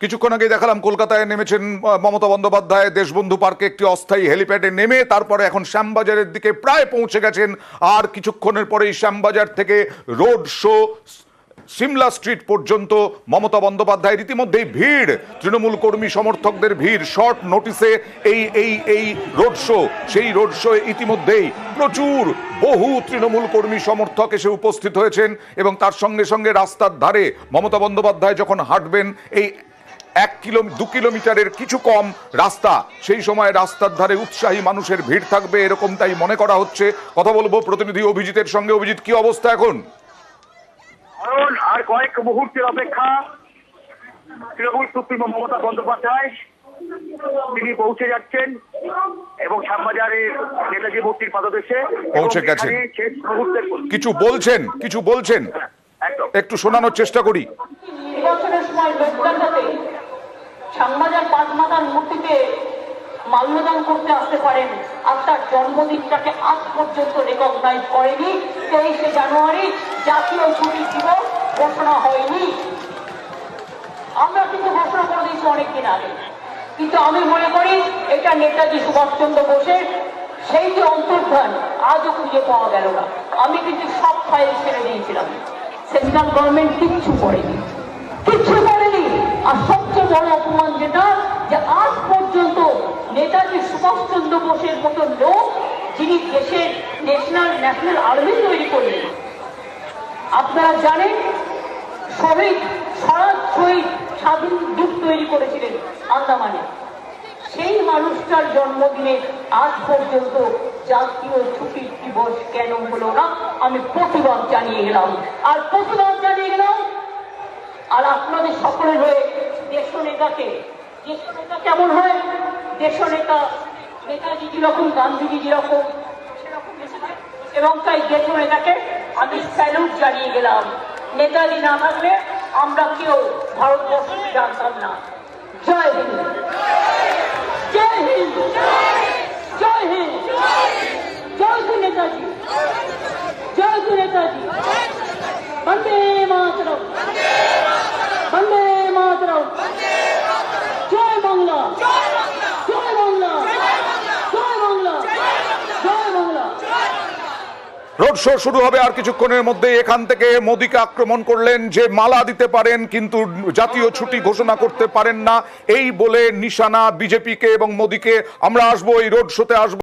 কিছুক্ষণ আগে দেখালাম কলকাতায় নেমেছেন মমতা বন্দ্যোপাধ্যায় দেশবন্ধু পার্কে একটি অস্থায়ী হেলিপ্যাডে নেমে তারপরে এখন শ্যামবাজারের দিকে প্রায় পৌঁছে গেছেন। আর কিছুক্ষণের পরেই শ্যামবাজার থেকে রোড শো সিমলা স্ট্রিট পর্যন্ত মমতা বন্দ্যোপাধ্যায়ের ইতিমধ্যেই ভিড়, তৃণমূল কর্মী সমর্থকদের ভিড়। শর্ট নোটিসে এই এই এই রোড শো, সেই রোড শো ইতিমধ্যেই প্রচুর বহু তৃণমূল কর্মী সমর্থক এসে উপস্থিত হয়েছেন এবং তার সঙ্গে সঙ্গে রাস্তার ধারে মমতা বন্দ্যোপাধ্যায় যখন হাঁটবেন এই 2 কিলোমিটারের কিছু কম রাস্তা, সেই সময় রাস্তার ধারে উৎসাহী মানুষের ভিড় থাকবে এরকমটাই মনে করা হচ্ছে। কথা বলবো প্রতিনিধি অভিজিতের সঙ্গে। অভিজিৎ, কি অবস্থা এখন? আর কয়েক মুহূর্তের অপেক্ষা, তৃণমূল সুপ্রিমো মমতা বন্দ্যোপাধ্যায় তিনি পৌঁছে যাচ্ছেন এবং শ্যামবাজারের নেতাজি মূর্তির পাদদেশে পৌঁছে গেছেন। কিছু বলছেন একটু শোনানোর চেষ্টা করি। নির্বাচনের সময় লোকদানটাতে শ্যামবাজার পাঁচমাতার মূর্তিতে মাল্যদান করতে আসতে পারেন, আর তার জন্মদিনটাকে আজ পর্যন্ত রেকগনাইজ করেনি। 23শে জানুয়ারি জাতীয় ছুটি দিবস ঘোষণা হয়নি। আমরা কিন্তু ঘোষণা করে দিয়েছি অনেকদিন আগে, কিন্তু আমি মনে করি এটা নেতাজি সুভাষচন্দ্র বোসের সেই যে অন্তর্ধান আজও খুঁজে পাওয়া গেল না। আমি কিন্তু সব ফাইল ছেড়ে দিয়েছিলাম, সেন্ট্রাল গভর্নমেন্ট কিচ্ছু করেনি। আর সবচেয়ে বড় অপমান যেটা, যে আজ পর্যন্ত নেতাজি সুভাষচন্দ্র বোসের মতো লোক যিনি দেশের ন্যাশনাল আর্মি তৈরি করলেন, আপনারা জানেন শহীদ স্বাধীন দ্বীপ তৈরি করেছিলেন আন্দামানে, সেই মানুষটার জন্মদিনে আজ পর্যন্ত জাতীয় ছুটির দিবস কেন হলো না? আমি প্রতিবাদ জানিয়ে গেলাম। আর আপনাদের সকলের হয়ে দেশনেতা কেমন হয়? দেশনেতা নেতাজি যেরকম, গান্ধীজি যেরকম, সেরকম এবং তাই দেশনেতাকে আমি স্যালুট জানিয়ে গেলাম। নেতাজি না থাকলে আমরা কেউ ভারতবর্ষকে জানতাম না। জয় হিন্দ, জয় হিন্দ, জয় হিন্দ, জয় শ্রী নেতাজি, জয় শ্রী নেতাজি, বন্দে মাতরম, বন্দে মাতরম, জয় বাংলা, জয় বাংলা, জয় বাংলা, জয় বাংলা। রোড শো শুরু হবে আর কিছুক্ষণের মধ্যে। এখান থেকে মোদিকে আক্রমণ করলেন যে মালা দিতে পারেন কিন্তু জাতীয় ছুটি ঘোষণা করতে পারেন না, এই বলে নিশানা বিজেপিকে এবং মোদিকে। আমরা আসবো, এই রোড শোতে আসবো।